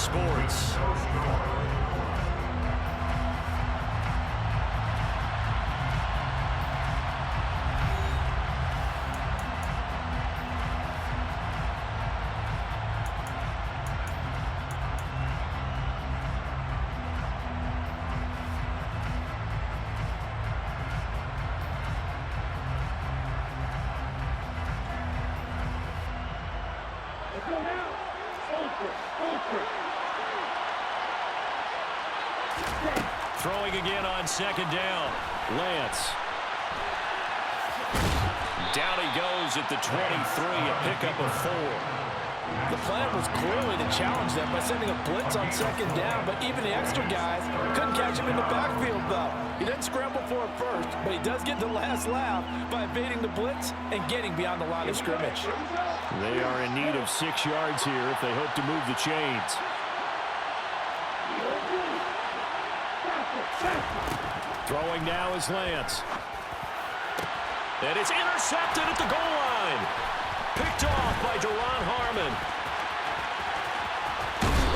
Sports. Throwing again on second down. Lance. Down he goes at the 23, a pickup of 4. The plan was clearly to challenge them by sending a blitz on second down, but even the extra guys couldn't catch him in the backfield, though. He didn't scramble for it first, but he does get the last laugh by evading the blitz and getting beyond the line of scrimmage. They are in need of 6 yards here if they hope to move the chains. Throwing now is Lance. And it's intercepted at the goal line. Picked off by Duron Harmon.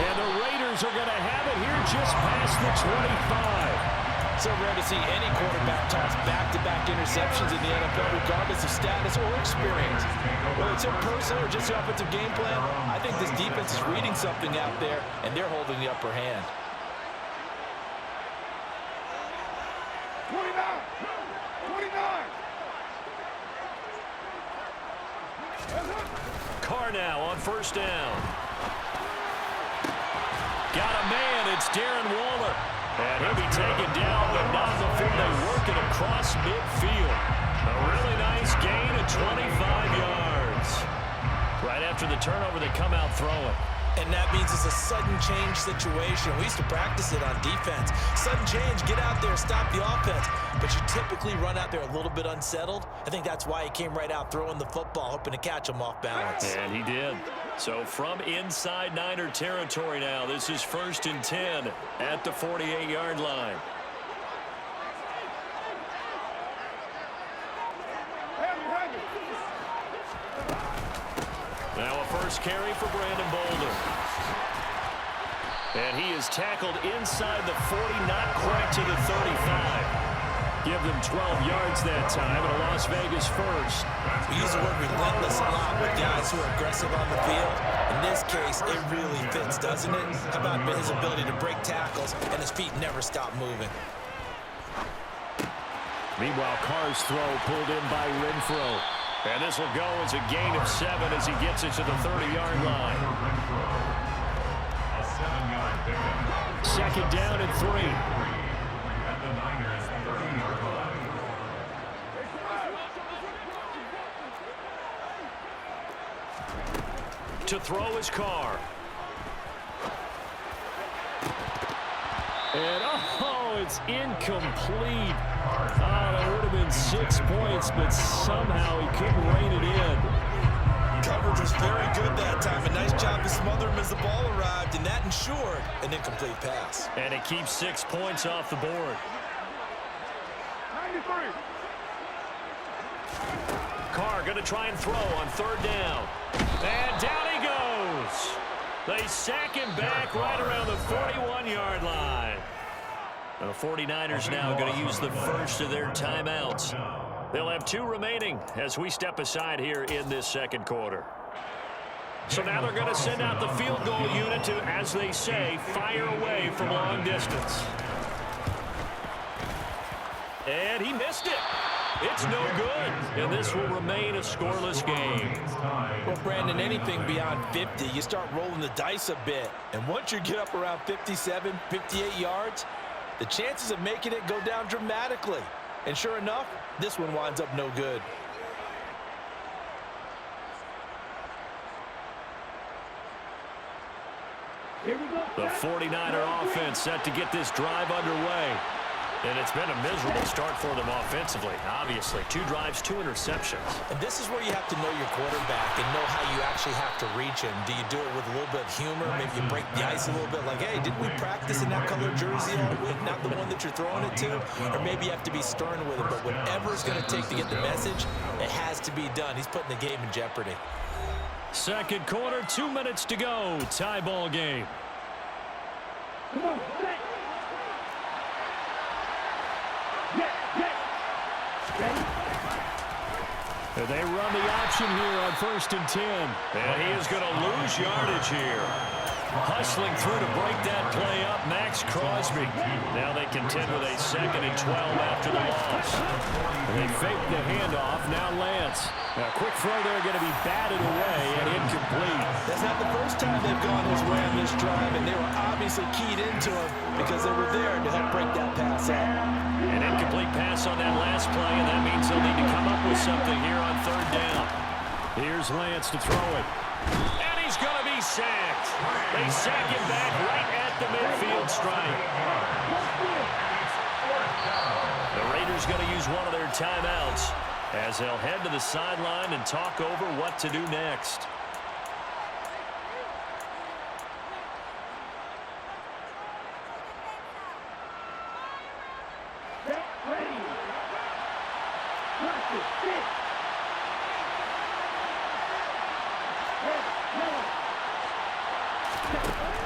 And the Raiders are going to have it here just past the 25. So rare to see any quarterback toss back-to-back interceptions in the NFL, regardless of status or experience. Whether it's in person or just the offensive game plan, I think this defense is reading something out there, and they're holding the upper hand. 29! Carr now on first down. Got a man. It's Darren Waller. And he'll be taken down, but not before they work it across midfield. A really nice gain of 25 yards. Right after the turnover, they come out throwing. And that means it's a sudden change situation. We used to practice it on defense. Sudden change, get out there, stop the offense. But you typically run out there a little bit unsettled. I think that's why he came right out throwing the football, hoping to catch him off balance. And he did. So from inside Niner territory now, this is 1st and 10 at the 48-yard line. Now a first carry for Brandon Bolden. And he is tackled inside the 40, not quite to the 35. Give them 12 yards that time, and a Las Vegas first. We use the word relentless a lot with guys who are aggressive on the field. In this case, it really fits, doesn't it? How about his ability to break tackles and his feet never stop moving? Meanwhile, Carr's throw pulled in by Renfro. And this will go as a gain of 7 as he gets it to the 30-yard line. A 7-yard pickup. Second down and 3. At the Niners' 30-yard line. To throw is Carr. And, oh, it's incomplete. Oh, that would have been 6 points, but somehow he couldn't rein it in. Coverage was very good that time. A nice job to smother him as the ball arrived, and that ensured an incomplete pass. And it keeps 6 points off the board. 93. Carr going to try and throw on third down. And down he goes. They sack him back right around the 41-yard line. And the 49ers now going to use the first of their timeouts. They'll have 2 remaining as we step aside here in this second quarter. So now they're going to send out the field goal unit to, as they say, fire away from long distance. And he missed it. It's no good, and this will remain a scoreless game. Well, Brandon, anything beyond 50, you start rolling the dice a bit. And once you get up around 57, 58 yards, the chances of making it go down dramatically. And sure enough, this one winds up no good. The 49er offense set to get this drive underway. And it's been a miserable start for them offensively, obviously. 2 drives, 2 interceptions. And this is where you have to know your quarterback and know how you actually have to reach him. Do you do it with a little bit of humor? Maybe you break the ice a little bit like, hey, didn't we practice in that color jersey all week, not the one that you're throwing it to? Or maybe you have to be stern with him. But whatever it's going to take to get the message, it has to be done. He's putting the game in jeopardy. Second quarter, 2 minutes to go. Tie ball game. And they run the option here on 1st and 10. And he is going to lose yardage here. Hustling through to break that play up, Max Crosby. Now they contend with a 2nd and 12 after the loss. And they fake the handoff. Now Lance. Now a quick throw there going to be batted away and incomplete. That's not the first time they've gone his way on this drive, and they were obviously keyed into him because they were there to help break that pass up. An incomplete pass on that last play, and that means they'll need to come up with something here on 3rd down. Here's Lance to throw it. And he's going to be sacked. They sack him back right at the midfield stripe. The Raiders going to use one of their timeouts as they'll head to the sideline and talk over what to do next.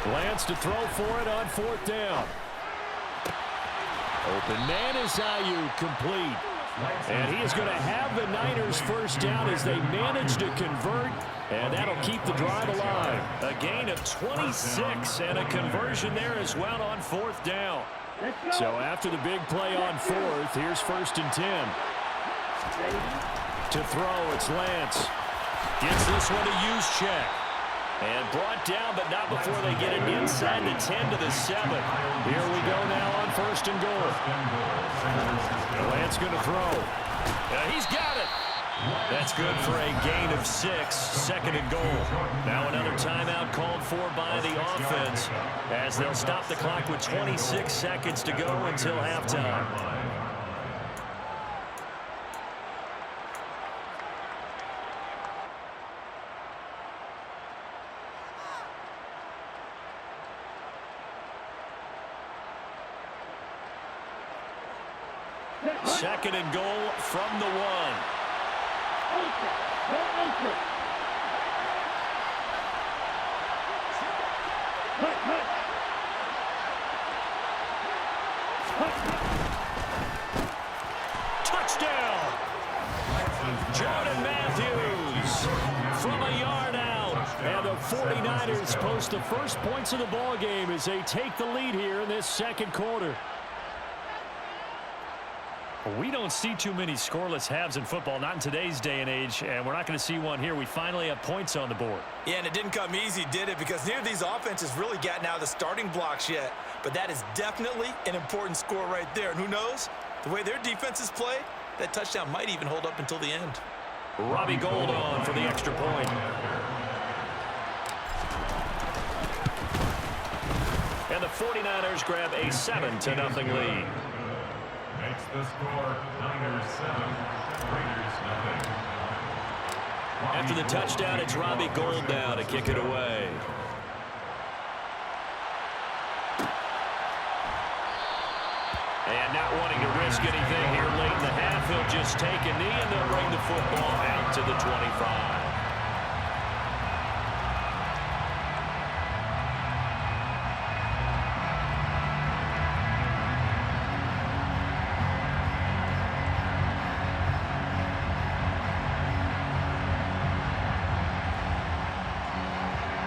Lance to throw for it on 4th down. Open man is Ayuk, complete. And he is going to have the Niners 1st down as they manage to convert, and that'll keep the drive alive. A gain of 26 and a conversion there as well on 4th down. So after the big play on 4th, here's 1st and 10. To throw, it's Lance. Gets this one to use check. And brought down, but not before they get it inside the 10 to the 7. Here we go now on 1st and goal. Lance going to throw. He's got it. That's good for a gain of 6, 2nd and goal. Now another timeout called for by the offense as they'll stop the clock with 26 seconds to go until halftime. Second and goal from the 1. Touchdown! Jordan Matthews from a yard out. And the 49ers post the first points of the ball game as they take the lead here in this 2nd quarter. We don't see too many scoreless halves in football, not in today's day and age, and we're not going to see one here. We finally have points on the board. Yeah, and it didn't come easy, did it? Because neither of these offenses really gotten out of the starting blocks yet. But that is definitely an important score right there. And who knows? The way their defenses play, that touchdown might even hold up until the end. Robbie Gould on for the extra point. And the 49ers grab a 7-0 lead. Makes the score Niners 7, Raiders 0. After the touchdown, it's Robbie Gould now to kick it away. And not wanting to risk anything here late in the half, he'll just take a knee and they'll bring the football out to the 25.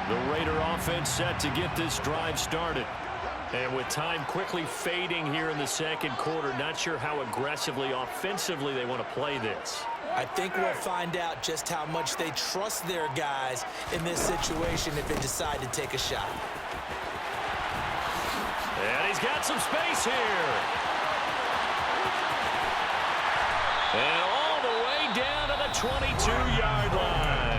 The Raider offense set to get this drive started. And with time quickly fading here in the 2nd quarter, not sure how aggressively, offensively they want to play this. I think we'll find out just how much they trust their guys in this situation if they decide to take a shot. And he's got some space here. And all the way down to the 22-yard line.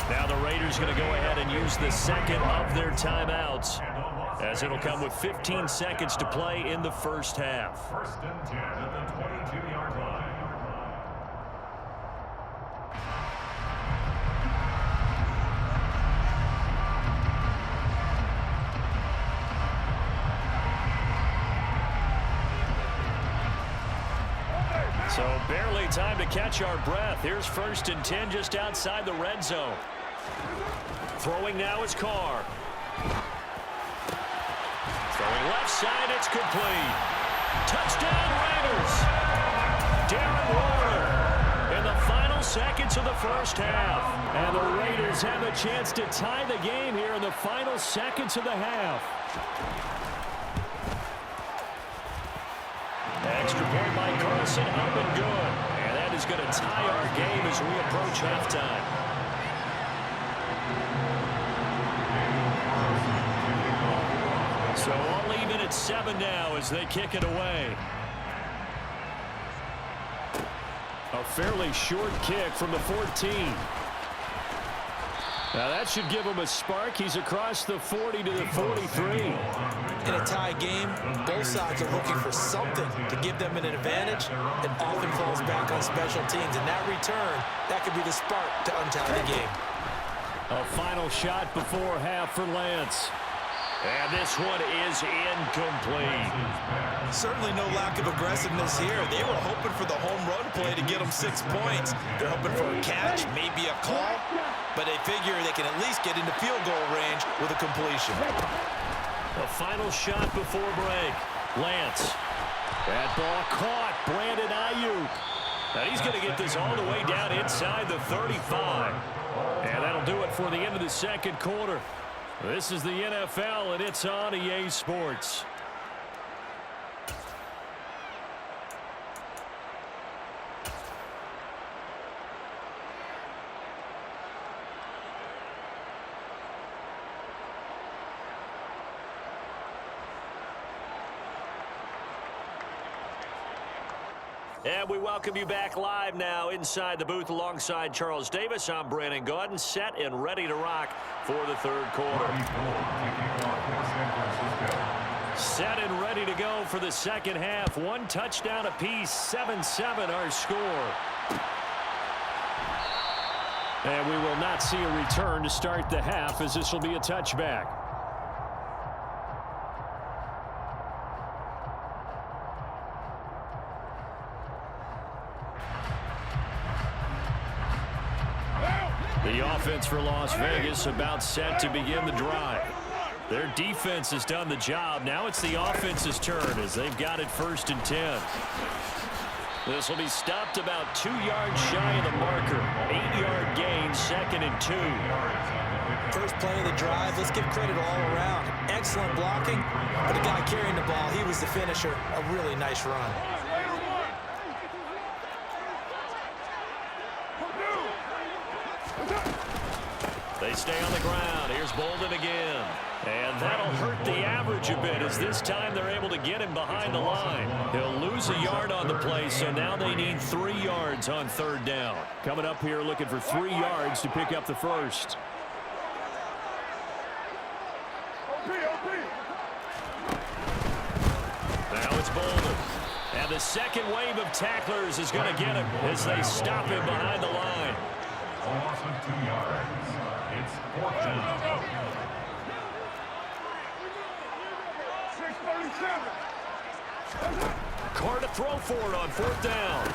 Now the Raiders going to go ahead and use the 2nd of their timeouts, as it'll come with 15 seconds to play in the 1st half. 1st and 10 at the 22-yard line. So barely time to catch our breath. Here's 1st and 10 just outside the red zone. Throwing now is Carr. left side, it's complete. Touchdown, Raiders. Darren Waller in the final seconds of the first half. And the Raiders have a chance to tie the game here in the final seconds of the half. Extra point by Carlson, up and good. And that is going to tie our game as we approach halftime. So all even at 7 now as they kick it away. A fairly short kick from the 14. Now that should give him a spark. He's across the 40 to the 43. In a tie game, both sides are looking for something to give them an advantage. It often falls back on special teams. In that return, that could be the spark to untie the game. A final shot before half for Lance. And this one is incomplete. Certainly no lack of aggressiveness here. They were hoping for the home run play to get them 6 points. They're hoping for a catch, maybe a call, but they figure they can at least get into field goal range with a completion. A final shot before break. Lance. That ball caught. Brandon Ayuk. Now he's going to get this all the way down inside the 35. And that'll do it for the end of the second quarter. This is the NFL, and it's on EA Sports. And we welcome you back live now inside the booth alongside Charles Davis. I'm Brandon Gaudin, set and ready to rock for the third quarter. Set and ready to go for the second half. One touchdown apiece, 7-7 our score. And we will not see a return to start the half as this will be a touchback. The offense for Las Vegas about set to begin the drive. Their defense has done the job. Now it's the offense's turn as they've got it 1st and 10. This will be stopped about 2 yards shy of the marker. 8-yard gain, 2nd and 2. First play of the drive, let's give credit all around. Excellent blocking, but the guy carrying the ball, he was the finisher. A really nice run. They stay on the ground. Here's Bolden again. And that'll hurt the average a bit as this time they're able to get him behind the line. He'll lose a yard on the play, so now they need 3 yards on 3rd down. Coming up here looking for 3 yards to pick up the first. Now it's Bolden. And the second wave of tacklers is going to get him as they stop him behind the line. Loss of 2 yards. It's 4th down. 6:37. Carr to throw for it on 4th down.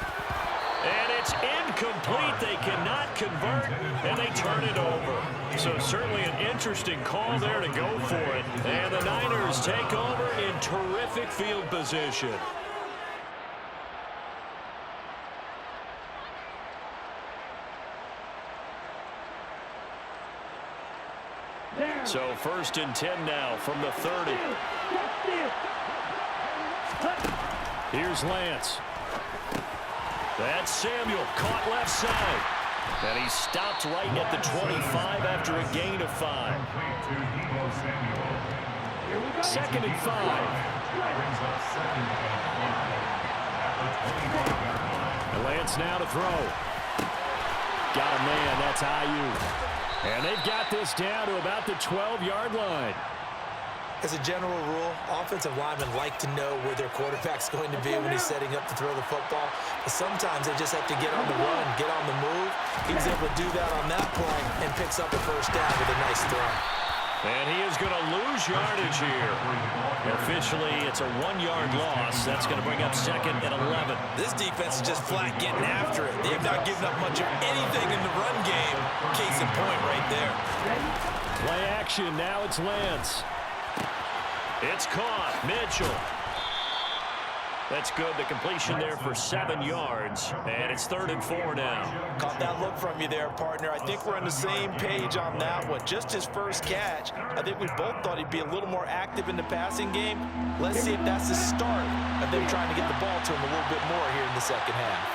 And it's incomplete. They cannot convert, and they turn it over. So certainly an interesting call there to go for it. And the Niners take over in terrific field position. So 1st and 10 now from the 30. Here's Lance. That's Samuel, caught left side. And he stopped right at the 25 after a gain of 5. 2nd and 5. And Lance now to throw. Got a man, that's Ayuk. And they've got this down to about the 12-yard line. As a general rule, offensive linemen like to know where their quarterback's going to be when he's setting up to throw the football. But sometimes they just have to get on the run, get on the move. He was able to do that on that play and picks up a 1st down with a nice throw. And he is going to lose yardage here. Officially, it's a 1-yard loss. That's going to bring up 2nd and 11. This defense is just flat getting after it. They have not given up much of anything in the run game. Case in point right there. Play action. Now it's Lance. It's caught. Mitchell. That's good. The completion there for 7 yards. And it's 3rd and 4 now. Caught that look from you there, partner. I think we're on the same page on that one. Just his first catch. I think we both thought he'd be a little more active in the passing game. Let's see if that's the start of them trying to get the ball to him a little bit more here in the second half.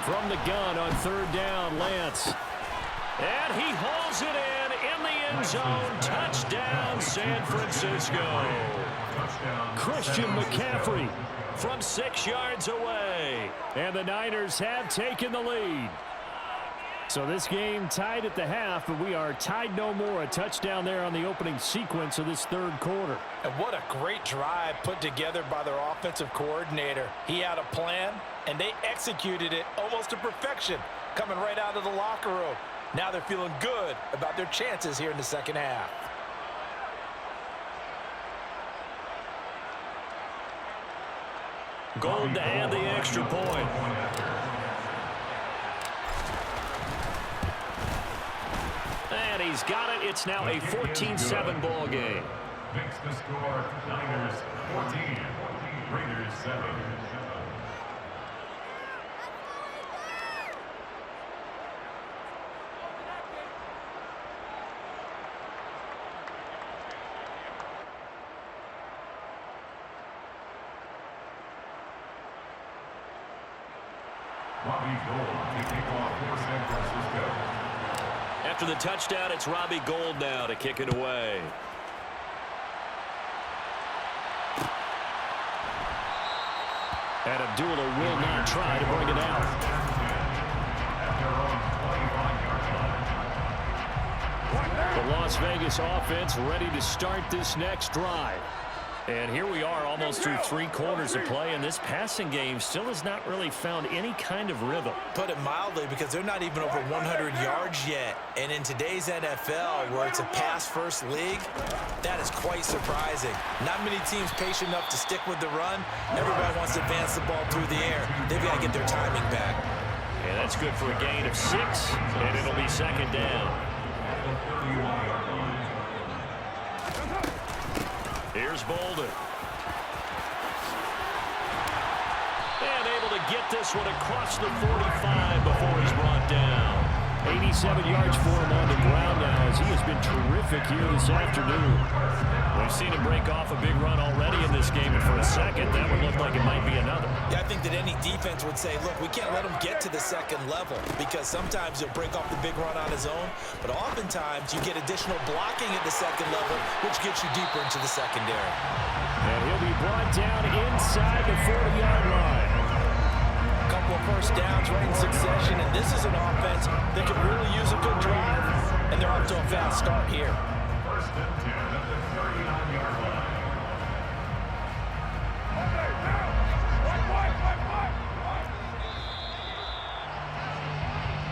From the gun on 3rd down, Lance. And he hauls it in the end zone. Touchdown, San Francisco. Christian McCaffrey from 6 yards away. And the Niners have taken the lead. So this game tied at the half, but we are tied no more. A touchdown there on the opening sequence of this 3rd quarter. And what a great drive put together by their offensive coordinator. He had a plan, and they executed it almost to perfection, coming right out of the locker room. Now they're feeling good about their chances here in the second half. Gold to add the extra point. And he's got it. It's now a 14-7 ball game. Makes the score Niners 14, Raiders 7. After the touchdown, it's Robbie Gould now to kick it away. And Abdullah will not try to bring it out. The Las Vegas offense ready to start this next drive. And here we are almost through 3 quarters of play, and this passing game still has not really found any kind of rhythm. Put it mildly, because they're not even over 100 yards yet. And in today's NFL, where it's a pass-first league, that is quite surprising. Not many teams patient enough to stick with the run. Everybody wants to advance the ball through the air. They've got to get their timing back. And that's good for a gain of 6, and it'll be 2nd down. Here's Bolden. And able to get this one across the 45 before he's brought down. 87 yards for him on the ground now, as he has been terrific here this afternoon. We've seen him break off a big run already in this game, and for a second, that would look like it might be another. Yeah, I think that any defense would say, look, we can't let him get to the second level, because sometimes he'll break off the big run on his own, but oftentimes you get additional blocking at the second level, which gets you deeper into the secondary. And he'll be brought down inside the 40-yard line. Couple of first downs right in succession, and this is an offense that could really use a good drive, and they're off to a fast start here. 1st and 10 at the 39-yard line.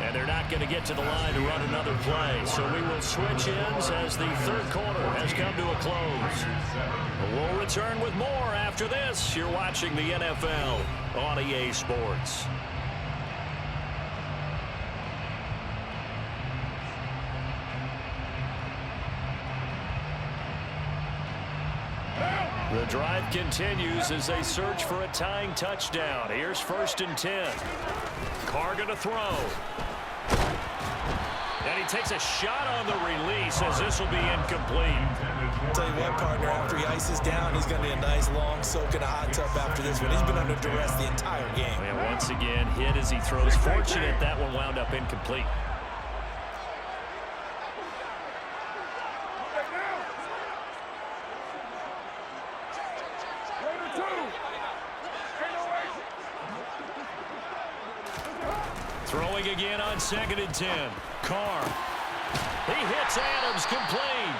And they're not going to get to the line to run another play, so we will switch ends as the 3rd quarter has come to a close. We'll return with more after this. You're watching the NFL on EA Sports. The drive continues as they search for a tying touchdown. Here's 1st and 10. Carr going to throw. And he takes a shot on the release as this will be incomplete. I'll tell you what, partner, after he ices down, he's going to be a nice long soak in a hot tub after this one. He's been under duress the entire game. And once again, hit as he throws. Fortunate that one wound up incomplete. Throwing again on 2nd and 10. Carr. He hits Adams complete.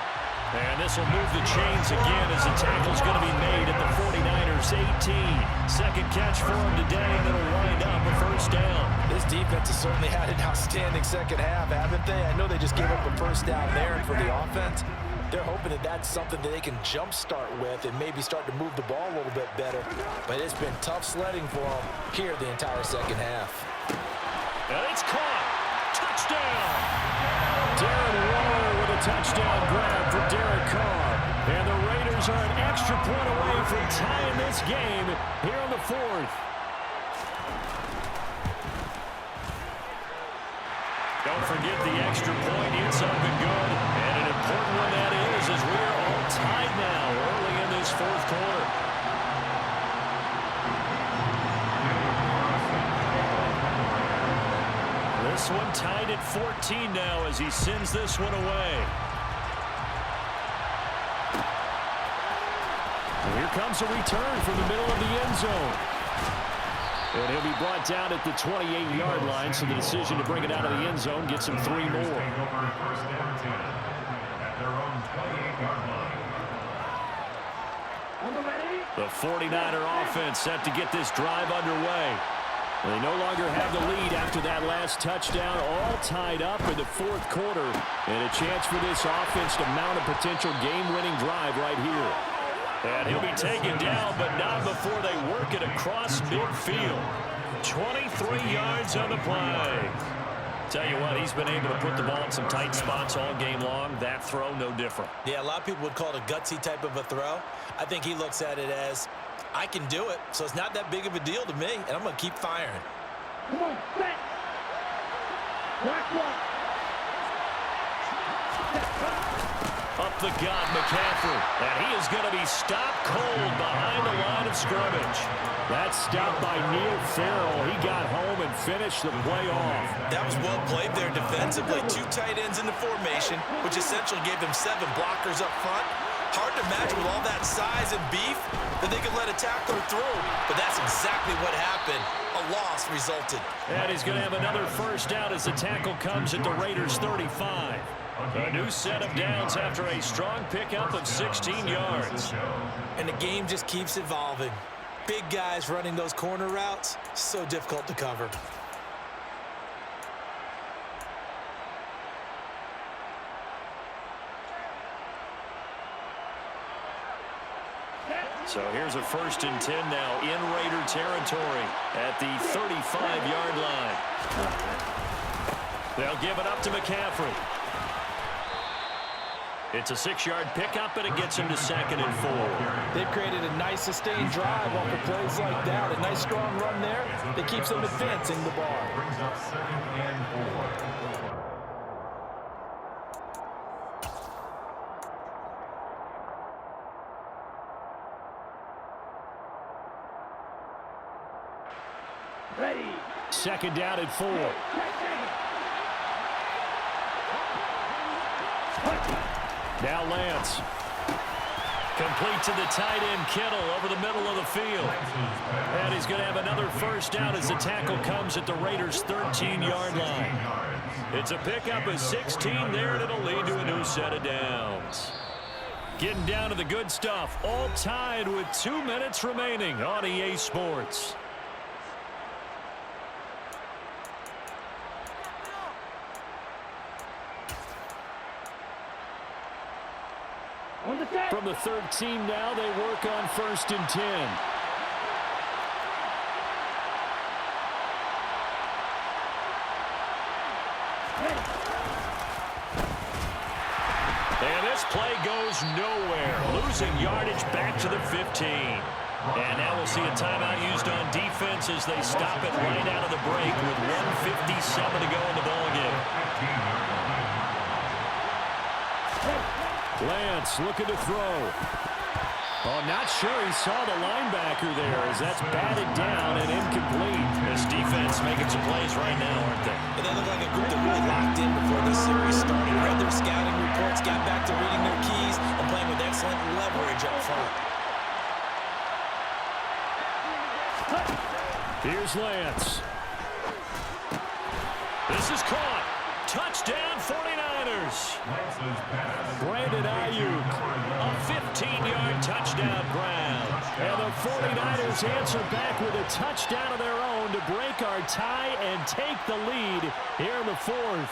And this will move the chains again as the tackle's going to be made at the 49ers 18. Second catch for him today, and it'll wind up a 1st down. This defense has certainly had an outstanding second half, haven't they? I know they just gave up a 1st down there, and for the offense, they're hoping that that's something that they can jumpstart with and maybe start to move the ball a little bit better. But it's been tough sledding for them here the entire second half. And it's caught. Touchdown. Darren Waller with a touchdown grab Carr. And the Raiders are an extra point away from tying this game here in the fourth. Don't forget the extra point. It's up and good. And an important one that is, as we are all tied now early in this fourth quarter. This one tied at 14 now as he sends this one away. And here comes a return from the middle of the end zone. And he'll be brought down at the 28-yard line, so the decision to bring it out of the end zone gets him 3 more. The 49er offense set to get this drive underway. They no longer have the lead after that last touchdown, all tied up in the fourth quarter. And a chance for this offense to mount a potential game-winning drive right here. And he'll be taken down, but not before they work it across midfield. 23 yards on the play. Tell you what, he's been able to put the ball in some tight spots all game long. That throw, no different. Yeah, a lot of people would call it a gutsy type of a throw. I think he looks at it as, I can do it, so it's not that big of a deal to me, and I'm going to keep firing. Come on, set. Up the gut, McCaffrey. And he is going to be stopped cold behind the line of scrimmage. That stop by Neil Farrell. He got home and finished the play off. That was well played there defensively. 2 tight ends in the formation, which essentially gave them 7 blockers up front. Hard to imagine with all that size and beef that they could let a tackler through. But that's exactly what happened. A loss resulted. And he's going to have another first down as the tackle comes at the Raiders' 35. A new set of downs after a strong pickup of 16 yards. And the game just keeps evolving. Big guys running those corner routes, so difficult to cover. So here's a 1st and 10 now in Raider territory at the 35-yard line. They'll give it up to McCaffrey. It's a 6-yard pickup, and it gets him to 2nd and 4. They've created a nice sustained drive off of plays like that. A nice strong run there that keeps them advancing the ball. Brings up 2nd and 4. Ready. 2nd down and 4. Now Lance. Complete to the tight end, Kittle, over the middle of the field. And he's going to have another first down as the tackle comes at the Raiders' 13-yard line. It's a pickup of 16 there, and it'll lead to a new set of downs. Getting down to the good stuff, all tied with 2 minutes remaining on EA Sports. From the 13 now, they work on 1st and 10. And this play goes nowhere. Losing yardage back to the 15. And now we'll see a timeout used on defense as they stop it right out of the break with 1:57 to go in the ballgame. Lance looking to throw. Oh, not sure he saw the linebacker there as that's batted down and incomplete. This defense making some plays right now, aren't they? And they look like a group that really locked in before this series started. Read their scouting reports, got back to reading their keys, and playing with excellent leverage up front. Here's Lance. This is caught. Touchdown 49ers. Brandon Ayuk, a 15-yard touchdown grab. And the 49ers answer back with a touchdown of their own to break our tie and take the lead here in the fourth.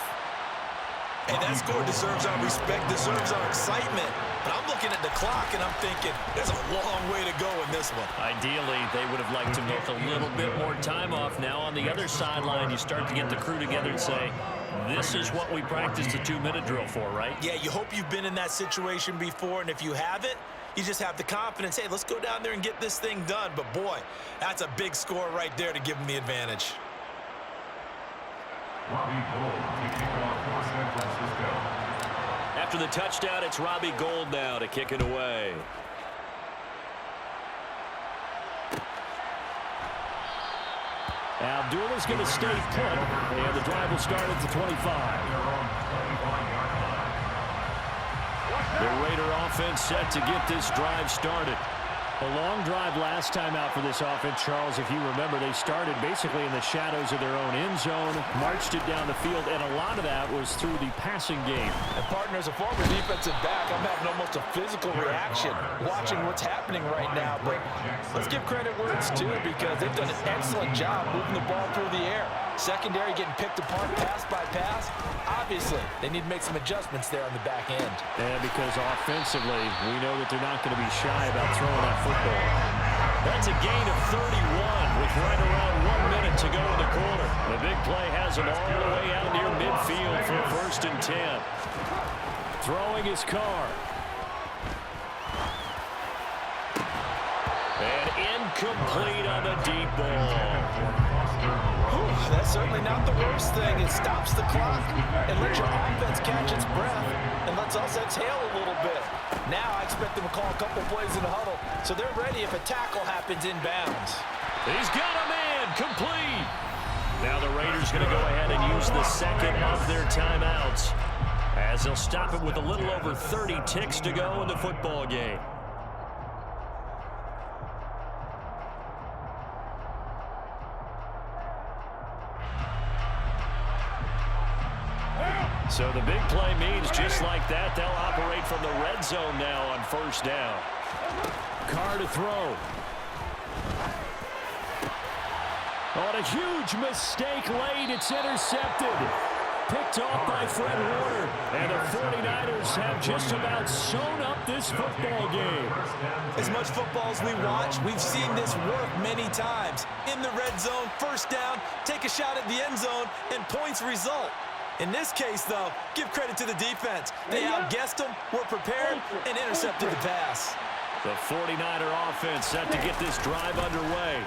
Hey, that score deserves our respect, deserves our excitement. But I'm looking at the clock, and I'm thinking, there's a long way to go in this one. Ideally, they would have liked to milk a little bit more time off. Now on the other sideline, you start to get the crew together and say, this is what we practiced the 2-minute drill for, right? Yeah, you hope you've been in that situation before, and if you haven't, you just have the confidence, hey, let's go down there and get this thing done. But, boy, that's a big score right there to give them the advantage. Robbie Gould kicking off for San Francisco. After the touchdown, it's Robbie Gould now to kick it away. Abdullah's going to stay put, and the drive will start at the 25. The Raider offense set to get this drive started. A long drive last time out for this offense, Charles. If you remember, they started basically in the shadows of their own end zone, marched it down the field, and a lot of that was through the passing game. And partner, as a former defensive back, I'm having almost a physical reaction watching what's happening right now. But let's give credit where it's due, because they've done an excellent job moving the ball through the air. Secondary getting picked apart pass by pass. Obviously, they need to make some adjustments there on the back end. And because offensively, we know that they're not going to be shy about throwing that football. That's a gain of 31 with right around 1 minute to go in the quarter. The big play has them all the way out near midfield for 1st and 10. Throwing his car. And incomplete on the deep ball. That's certainly not the worst thing. It stops the clock and lets your offense catch its breath and lets us exhale a little bit. Now I expect them to call a couple plays in the huddle so they're ready if a tackle happens inbounds. He's got a man, complete. Now the Raiders going to go ahead and use the second of their timeouts as they'll stop it with a little over 30 ticks to go in the football game. So the big play means just like that, they'll operate from the red zone now on 1st down. Carr to throw. On a huge mistake late, it's intercepted. Picked off by Fred Warner. And the 49ers have just about sewn up this football game. As much football as we watch, we've seen this work many times. In the red zone, 1st down, take a shot at the end zone, and points result. In this case, though, give credit to the defense. They outguessed them, were prepared, and intercepted the pass. The 49er offense set to get this drive underway.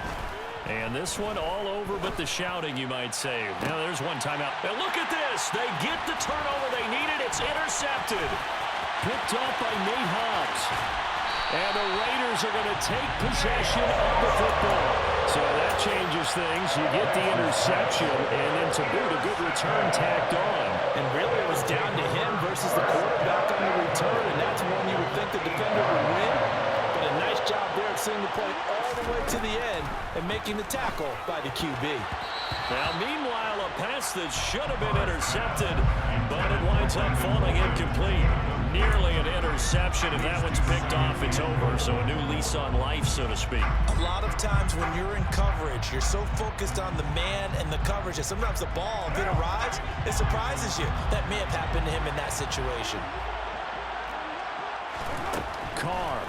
And this one all over but the shouting, you might say. Now, there's one timeout. Now, look at this. They get the turnover they needed. It's intercepted. Picked off by Nate Hobbs. And the Raiders are going to take possession of the football. So that changes things. You get the interception, and then to boot, a good return tacked on. And really it was down to him versus the quarterback on the return, and that's one you would think the defender would win. But a nice job there at seeing the play all the way to the end and making the tackle by the QB. Now, meanwhile, a pass that should have been intercepted, but it winds up falling incomplete. Nearly an interception. If that one's picked off, it's over. So a new lease on life, so to speak. A lot of times when you're in coverage, you're so focused on the man and the coverage that sometimes the ball, if it arrives, it surprises you. That may have happened to him in that situation. Carr.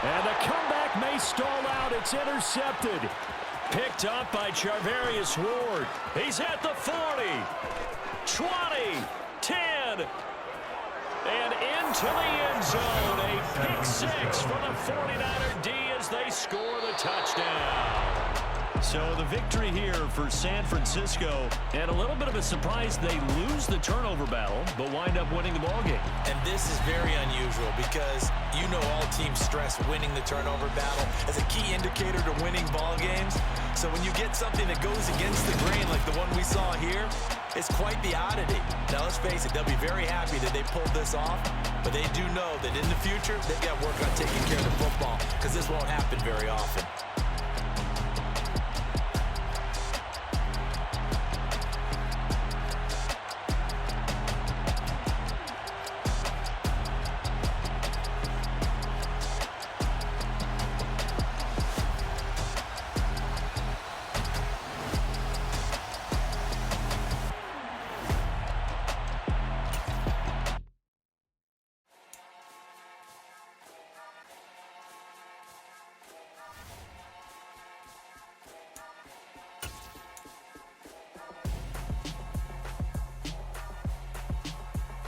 And the comeback may stall out. It's intercepted. Picked up by Charvarius Ward. He's at the 40. 20. 10. And into the end zone. A pick 6 for the 49er D as they score the touchdown. So the victory here for San Francisco, and a little bit of a surprise, they lose the turnover battle, but wind up winning the ballgame. And this is very unusual because you know all teams stress winning the turnover battle as a key indicator to winning ball games. So when you get something that goes against the grain like the one we saw here, it's quite the oddity. Now let's face it, they'll be very happy that they pulled this off, but they do know that in the future they've got to work on taking care of the football because this won't happen very often.